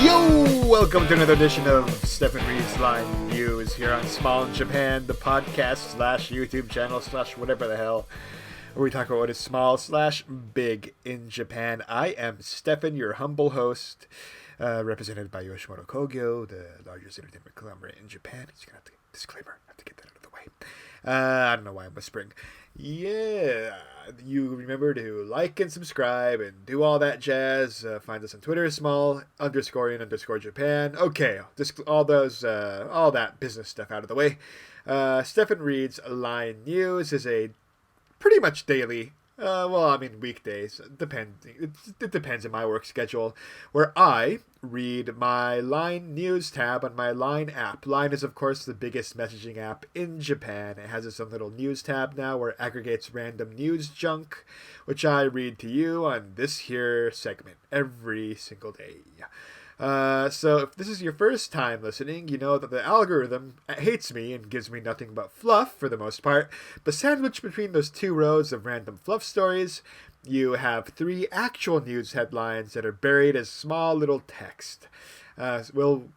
Yo! Welcome to another edition of Stephen Reed's Line News here on Small in Japan, the podcast slash YouTube channel slash whatever the hell, where we talk about what is small slash big in Japan. I am Stephen, your humble host, represented by Yoshimoto Kogyo, the largest entertainment conglomerate in Japan. He's gonna have to disclaimer. I have to get that out of the way. I don't know why I'm whispering. Yeah, you remember to like and subscribe and do all that jazz. Find us on Twitter, small_in_Japan. Okay, just all that business stuff out of the way. Stephen Reed's Line News is a pretty much daily, weekdays. It depends on my work schedule, where I read my Line News tab on my Line app. Line is, of course, the biggest messaging app in Japan. It has its own little news tab now where it aggregates random news junk, which I read to you on this here segment every single day. So if this is your first time listening, you know that the algorithm hates me and gives me nothing but fluff for the most part, but sandwiched between those two rows of random fluff stories, you have three actual news headlines that are buried as small little text. We'll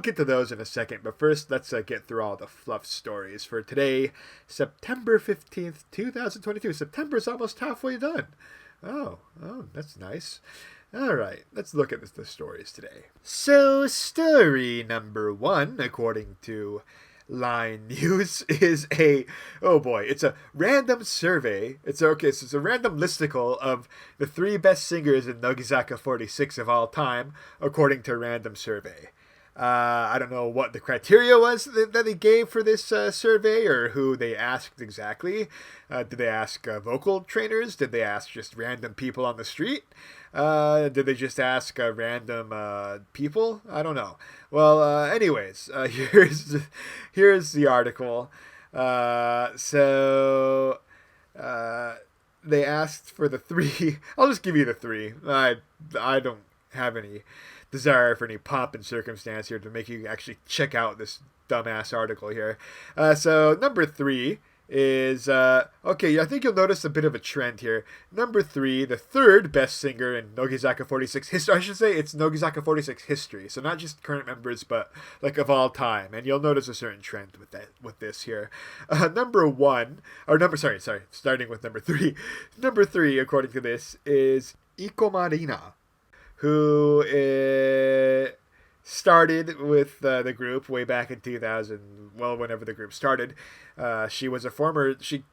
get to those in a second, but first let's get through all the fluff stories for today, September 15th, 2022. September's almost halfway done. Oh, that's nice. All right, let's look at the stories today. So, story number one, according to Line News, is it's a random survey. It's a random listicle of the three best singers in Nogizaka46 of all time, according to a random survey. I don't know what the criteria was that they gave for this survey or who they asked exactly. Did they ask vocal trainers? Did they ask just random people on the street? Did they just ask random people? I don't know. Well, anyways, here's the article. They asked for the three. I'll just give you the three. I don't have any desire for any pomp and circumstance here to make you actually check out this dumbass article here. So number three is I think you'll notice a bit of a trend here. Number three, the third best singer in Nogizaka46 history. I should say it's Nogizaka46 history, so not just current members, but like of all time. And you'll notice a certain trend with this here. Starting with number three. Number three, according to this, is Ikomarina, who started with the group way back in 2000, whenever the group started. She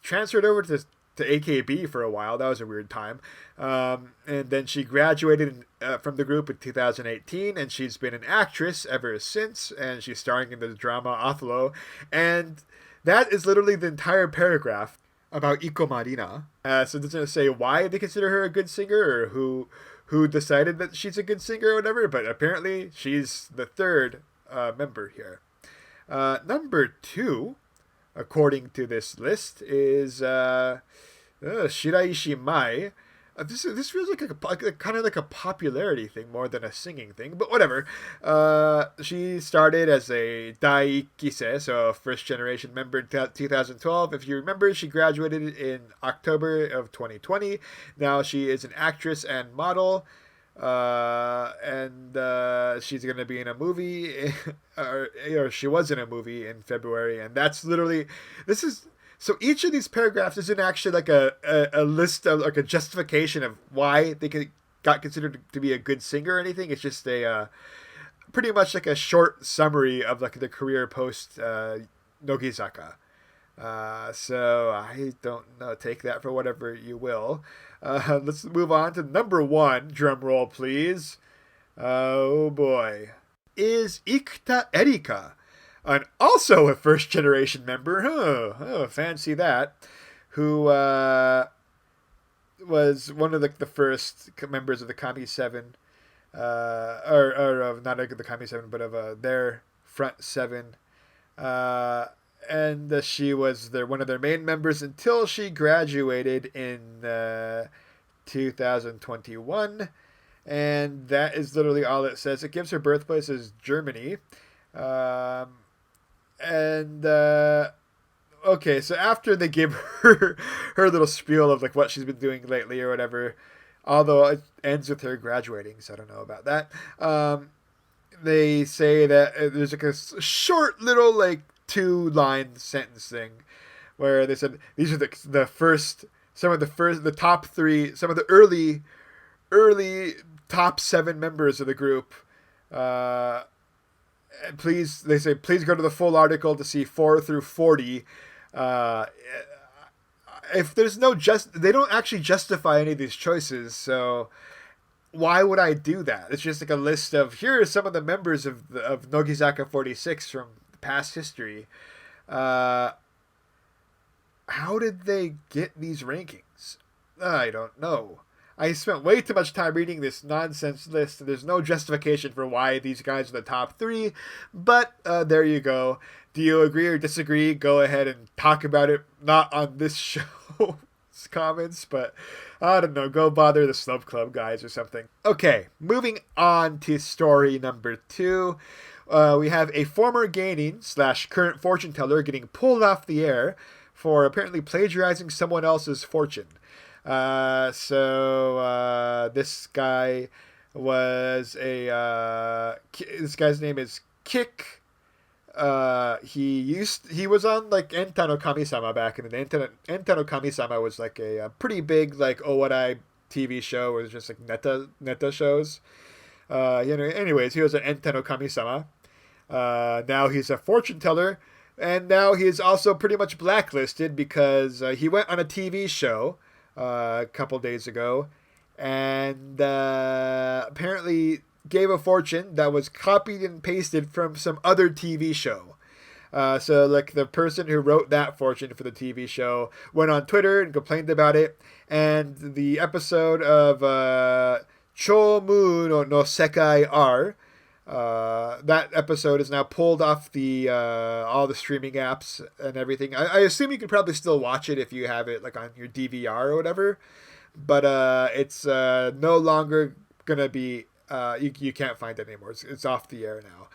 transferred over to AKB for a while. That was a weird time. And then she graduated from the group in 2018, and she's been an actress ever since, and she's starring in the drama Othello. And that is literally the entire paragraph about Iko Marina. So it doesn't say why they consider her a good singer or who decided that she's a good singer or whatever, but apparently she's the third member here. Number two, according to this list, is Shiraishi Mai. This feels like kind of like a popularity thing more than a singing thing, but whatever. She started as a Daikise, so a first generation member in 2012. If you remember, she graduated in October of 2020. Now she is an actress and model, and she's going to be in a movie, or she was in a movie in February, and that's literally, so each of these paragraphs isn't actually like a list of like a justification of why they got considered to be a good singer or anything. It's just a pretty much like a short summary of like the career post Nogizaka. So I don't know. Take that for whatever you will. Let's move on to number one. Drum roll, please. Oh boy, is Ikuta Erika. And also a first-generation member, fancy that, who was one of the first members of the Kami 7, or not the Kami 7, but of their front 7. And she was one of their main members until she graduated in 2021. And that is literally all it says. It gives her birthplace as Germany. Okay, so after they give her little spiel of like what she's been doing lately or whatever, although it ends with her graduating, so I don't know about that. They say that there's like a short little like 2-line sentence thing where they said these are the first some of the first the top three some of the early top 7 members of the group. Uh, please, they say, please go to the full article to see 4 through 40. Uh, if there's no they don't actually justify any of these choices, so why would I do that? It's just like a list of here are some of the members of Nogizaka46 from past history. Uh, how did they get these rankings? I don't know. I spent way too much time reading this nonsense list, and there's no justification for why these guys are the top 3. But there you go. Do you agree or disagree? Go ahead and talk about it. Not on this show's comments, but I don't know. Go bother the Slope Club guys or something. Okay, moving on to story number 2. We have a former gaining / current fortune teller getting pulled off the air for apparently plagiarizing someone else's fortune. This guy was this guy's name is Kick. He was on like Enta no Kami-sama back in the day. Enta no Kami-sama was like a pretty big like Owadai TV show. It was just like neta shows. Anyways, he was an Enta no Kami-sama. Now he's a fortune teller, and now he's also pretty much blacklisted because he went on a TV show a couple days ago, and apparently gave a fortune that was copied and pasted from some other TV show. So like the person who wrote that fortune for the TV show went on Twitter and complained about it, and the episode of Chomu no Sekai R, that episode is now pulled off the all the streaming apps and everything. I assume you can probably still watch it if you have it like on your DVR or whatever, but it's no longer gonna be you can't find it anymore. It's off the air now.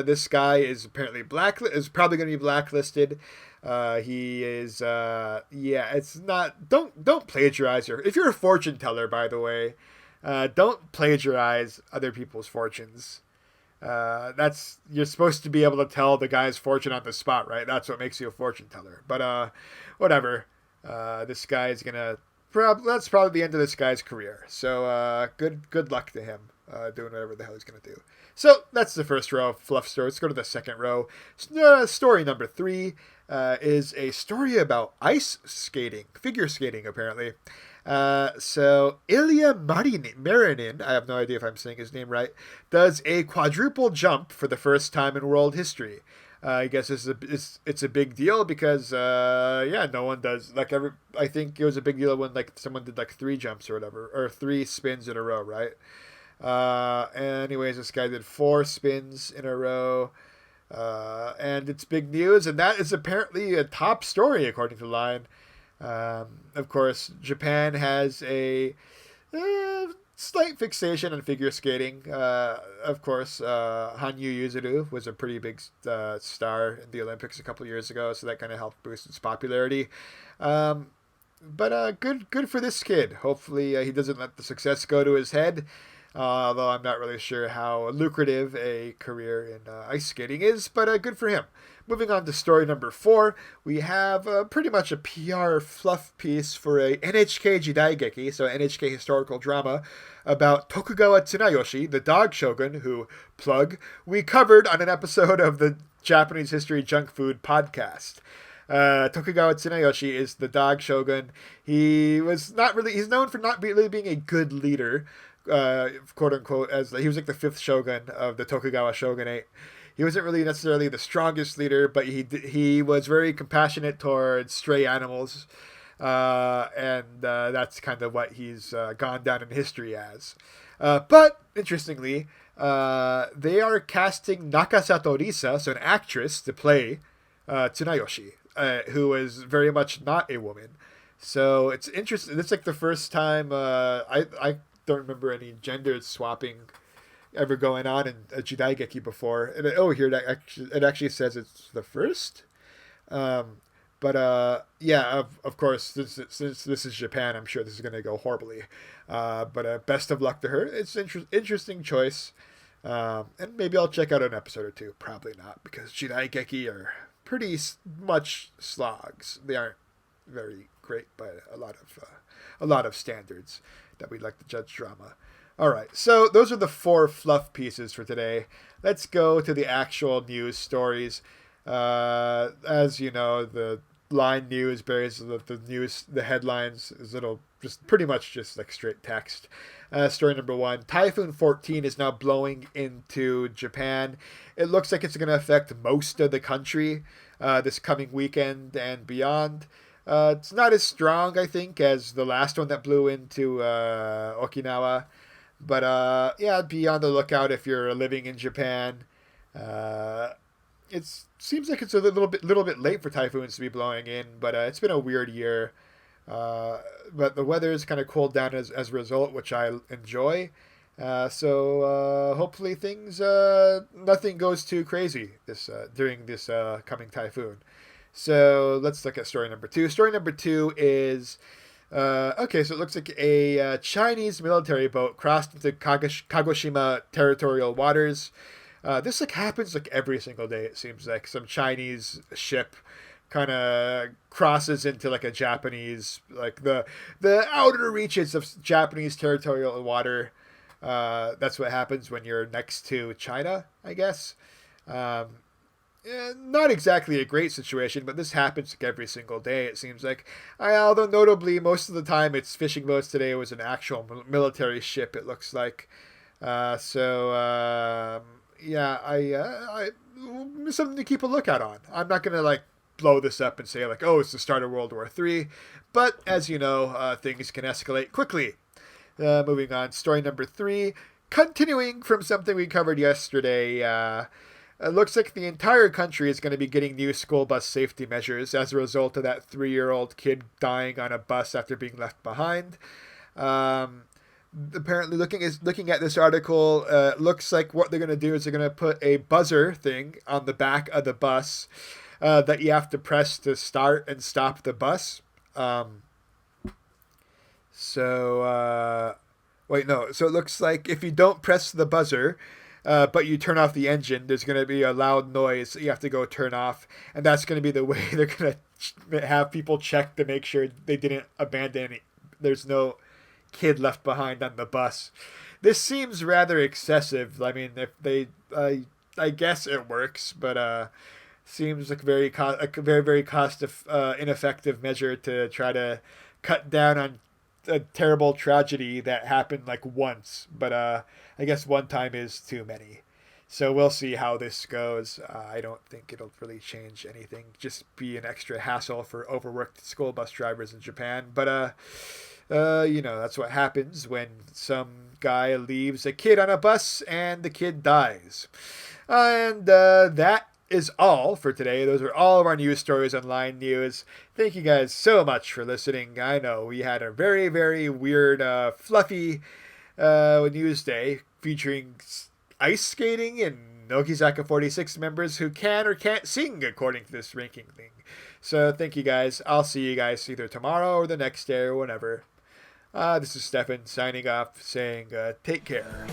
This guy is apparently is probably gonna be blacklisted. He is it's not don't plagiarize if you're a fortune teller, by the way. Don't plagiarize other people's fortunes. You're supposed to be able to tell the guy's fortune on the spot, right? That's what makes you a fortune teller. But whatever. This guy's gonna that's probably the end of this guy's career. So good luck to him doing whatever the hell he's gonna do. So that's the first row of fluff story. Let's go to the second row. Story number 3 is a story about ice skating, figure skating apparently. So Ilya Marinin, I have no idea if I'm saying his name right, does a quadruple jump for the first time in world history. I guess it's a big deal because no one does I think it was a big deal when like someone did like 3 jumps or whatever, or 3 spins in a row, right? Anyways, this guy did 4 spins in a row. And it's big news, and that is apparently a top story according to Line. Of course, Japan has a slight fixation on figure skating. Of course, Hanyu Yuzuru was a pretty big star in the Olympics a couple of years ago, so that kind of helped boost its popularity. But good for this kid. Hopefully, he doesn't let the success go to his head. Although I'm not really sure how lucrative a career in ice skating is, but good for him. Moving on to story number 4, we have pretty much a PR fluff piece for a NHK Jidaigeki, so NHK historical drama, about Tokugawa Tsunayoshi, the dog shogun, who, we covered on an episode of the Japanese History Junk Food podcast. Tokugawa Tsunayoshi is the dog shogun. He's known for not really being a good leader. Quote unquote, as he was like the 5th shogun of the Tokugawa shogunate. He wasn't really necessarily the strongest leader, but he was very compassionate towards stray animals, and that's kind of what he's gone down in history as. But interestingly, they are casting Nakasato Risa, so an actress, to play Tsunayoshi, who is very much not a woman. So it's interesting. It's like the first time I don't remember any gender swapping ever going on in a Jidaigeki before. And here it actually says it's the first. But But yeah, of course, since this is Japan, I'm sure this is going to go horribly. But best of luck to her. It's an interesting choice. And maybe I'll check out an episode or two. Probably not, because Jidai Geki are pretty much slogs. They aren't very great by a lot of standards that we'd like to judge drama. All right, so those are the 4 fluff pieces for today. Let's go to the actual news stories. As you know, the line news bears the headlines is just pretty much just like straight text. Story number 1, Typhoon 14 is now blowing into Japan. It looks like it's going to affect most of the country this coming weekend and beyond. It's not as strong, I think, as the last one that blew into Okinawa. But yeah, be on the lookout if you're living in Japan. It seems like it's a little bit late for typhoons to be blowing in, but it's been a weird year. But the weather is kind of cooled down as a result, which I enjoy. So hopefully nothing goes too crazy during this coming typhoon. So let's look at story number 2. Story number 2 is okay. So it looks like a Chinese military boat crossed into Kagoshima territorial waters. This happens every single day. It seems like some Chinese ship kind of crosses into a Japanese, the outer reaches of Japanese territorial water. That's what happens when you're next to China, I guess. Not exactly a great situation, but this happens every single day, it seems like. Although notably, most of the time it's fishing boats. Today was an actual military ship, it looks like. Yeah, I something to keep a lookout on. I'm not going to blow this up and say oh, it's the start of World War III. But as you know, things can escalate quickly. Moving on, story number 3. Continuing from something we covered yesterday, it looks like the entire country is going to be getting new school bus safety measures as a result of that 3-year-old kid dying on a bus after being left behind. Apparently, looking at this article, looks like what they're going to do is they're going to put a buzzer thing on the back of the bus that you have to press to start and stop the bus. Wait, no. So it looks like if you don't press the buzzer, but you turn off the engine, there's going to be a loud noise that you have to go turn off. And that's going to be the way they're going to have people check to make sure they didn't abandon it. There's no kid left behind on the bus. This seems rather excessive. I mean, if I guess it works, but seems like a very ineffective measure to try to cut down on a terrible tragedy that happened once. But I guess one time is too many. So we'll see how this goes. I don't think it'll really change anything. Just be an extra hassle for overworked school bus drivers in Japan. But that's what happens when some guy leaves a kid on a bus and the kid dies. And that is all for today. Those are all of our news stories on Line News. Thank you guys so much for listening. I know we had a very, very weird, fluffy news day featuring ice skating and Nogizaka46 members who can or can't sing according to this ranking thing. So thank you guys. I'll see you guys either tomorrow or the next day or whenever. This is Stefan signing off saying take care.